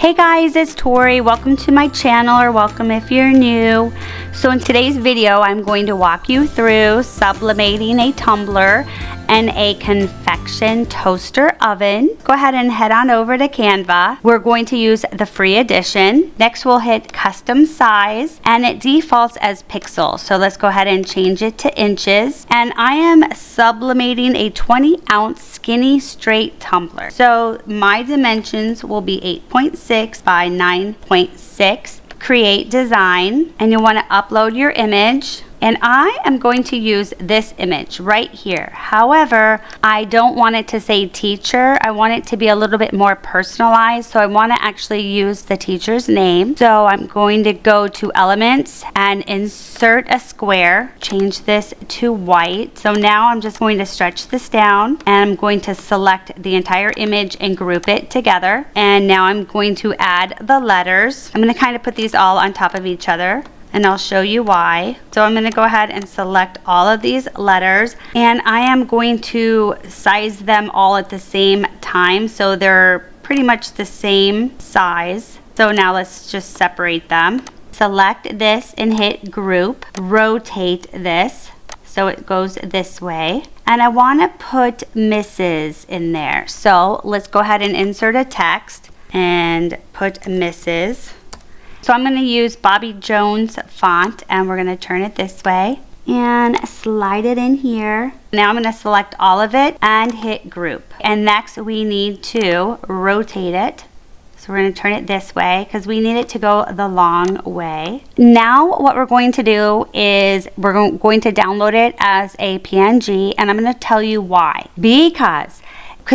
Hey guys, it's Tori. Welcome to my channel, or welcome if you're new. So in today's video, I'm going to walk you through sublimating a tumbler and a convection toaster oven. Go ahead and head on over to Canva. We're going to use the free edition. Next, we'll hit custom size, and it defaults as pixels. So let's go ahead and change it to inches. And I am sublimating a 20-ounce skinny straight tumbler. So my dimensions will be 8.6 by 9.6. Create design, and you'll want to upload your image. And I am going to use this image right here. However, I don't want it to say teacher. I want it to be a little bit more personalized. So I want to actually use the teacher's name. So I'm going to go to elements and insert a square. Change this to white. So now I'm just going to stretch this down, and I'm going to select the entire image and group it together. And now I'm going to add the letters. I'm going to kind of put these all on top of each other, and I'll show you why. So I'm going to go ahead and select all of these letters, and I am going to size them all at the same time so they're pretty much the same size. So now let's just separate them. Select this and hit group. Rotate this so it goes this way. And I want to put Mrs. in there. So let's go ahead and insert a text and put Mrs. So I'm going to use Bobby Jones font, and we're going to turn it this way and slide it in here. Now I'm going to select all of it and hit group. And next we need to rotate it. So we're going to turn it this way because we need it to go the long way. Now what we're going to do is we're going to download it as a PNG, and I'm going to tell you why. Because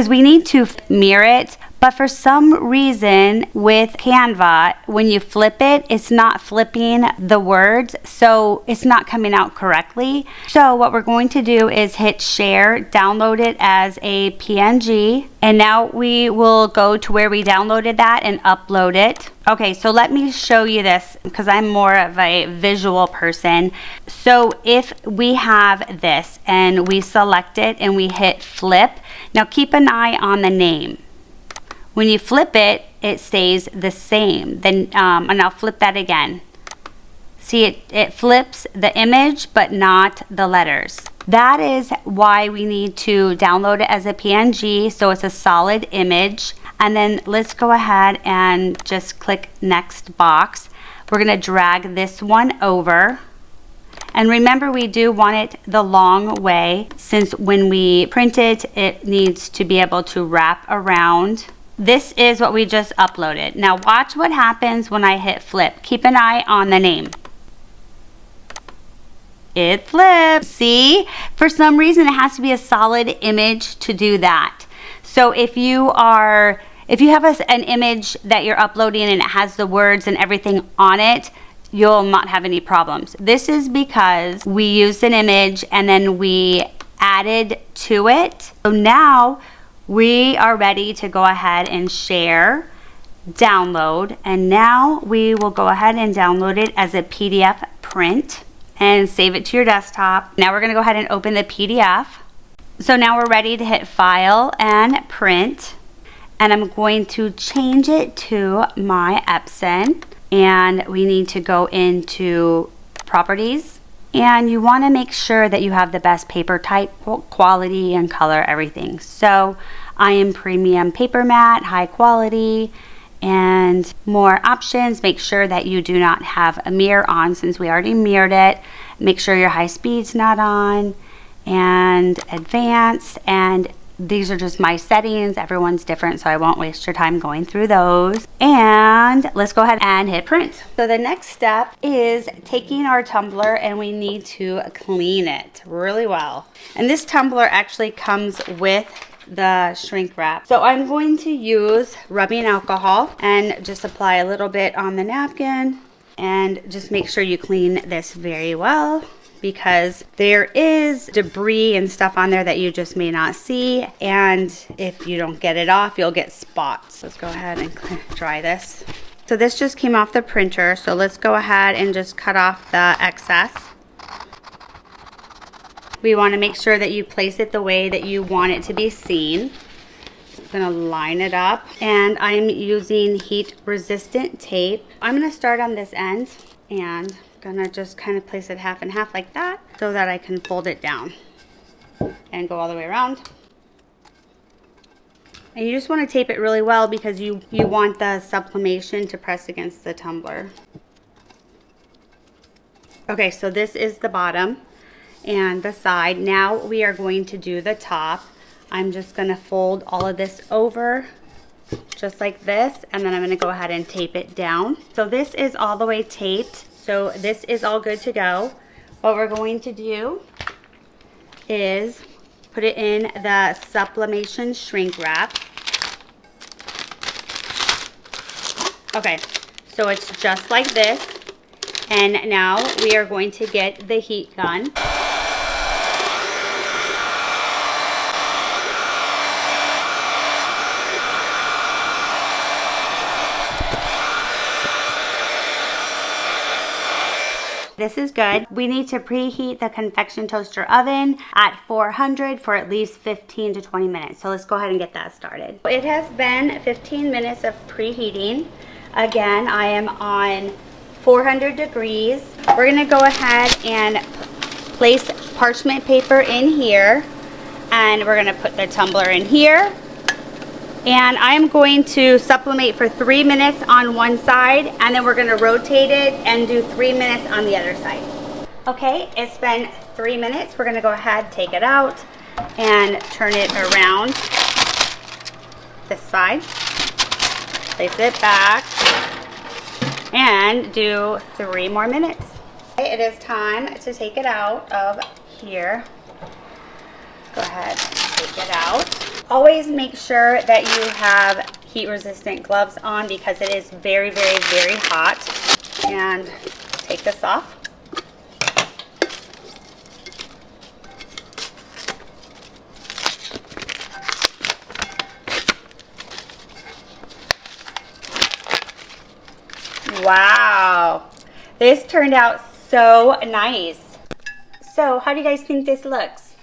we need to mirror it. But for some reason with Canva, when you flip it, it's not flipping the words, so it's not coming out correctly. So what we're going to do is hit share, download it as a PNG, and now we will go to where we downloaded that and upload it. Okay, so let me show you this because I'm more of a visual person. So if we have this and we select it and we hit flip, now keep an eye on the name. When you flip it, it stays the same. Then, and I'll flip that again. See, it flips the image, but not the letters. That is why we need to download it as a PNG, so it's a solid image. And then let's go ahead and just click next box. We're gonna drag this one over. And remember, we do want it the long way, since when we print it, it needs to be able to wrap around. This is what we just uploaded. Now watch what happens when I hit flip. Keep an eye on the name. It flips. See? For some reason, it has to be a solid image to do that. So if you have an image that you're uploading and it has the words and everything on it, you'll not have any problems. This is because we used an image and then we added to it. So now we are ready to go ahead and share, download, and now we will go ahead and download it as a PDF print and save it to your desktop. Now we're going to go ahead and open the PDF. So now we're ready to hit file and print, and I'm going to change it to my Epson, and we need to go into properties. And you want to make sure that you have the best paper type, quality, and color, everything. So I am premium paper matte, high quality, and more options. Make sure that you do not have a mirror on, since we already mirrored it. Make sure your high speed's not on, and advanced, and these are just my settings. Everyone's different, so I won't waste your time going through those. And let's go ahead and hit print. So the next step is taking our tumbler, and we need to clean it really well. And this tumbler actually comes with the shrink wrap. So I'm going to use rubbing alcohol and just apply a little bit on the napkin, and just make sure you clean this very well, because there is debris and stuff on there that you just may not see, and if you don't get it off, you'll get spots. Let's go ahead and dry this. So this just came off the printer, so let's go ahead and just cut off the excess. We want to make sure that you place it the way that you want it to be seen. gonna line it up, and I'm using heat resistant tape. I'm gonna start on this end and gonna just kind of place it half and half like that so that I can fold it down and go all the way around. And you just want to tape it really well because you want the sublimation to press against the tumbler. Okay, so this is the bottom and the side. Now we are going to do the top. I'm just going to fold all of this over just like this, and then I'm going to go ahead and tape it down. So this is all the way taped, so this is all good to go. What we're going to do is put it in the sublimation shrink wrap. Okay, so it's just like this, and now we are going to get the heat gun. This is good. We need to preheat the convection toaster oven at 400 for at least 15 to 20 minutes. So let's go ahead and get that started. It has been 15 minutes of preheating. Again, I am on 400 degrees. We're gonna go ahead and place parchment paper in here, and we're gonna put the tumbler in here. And I'm going to sublimate for 3 minutes on one side, and then we're gonna rotate it and do 3 minutes on the other side. Okay, it's been 3 minutes. We're gonna go ahead, take it out, and turn it around this side. Place it back, and do 3 more minutes. Okay, it is time to take it out of here. Go ahead, take it out. Always make sure that you have heat resistant gloves on because it is very, very, very hot. And take this off. Wow, this turned out so nice. So how do you guys think this looks?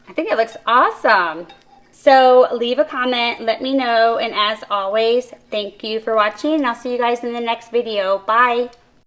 I think it looks awesome. So leave a comment, let me know, and as always, thank you for watching, and I'll see you guys in the next video. Bye.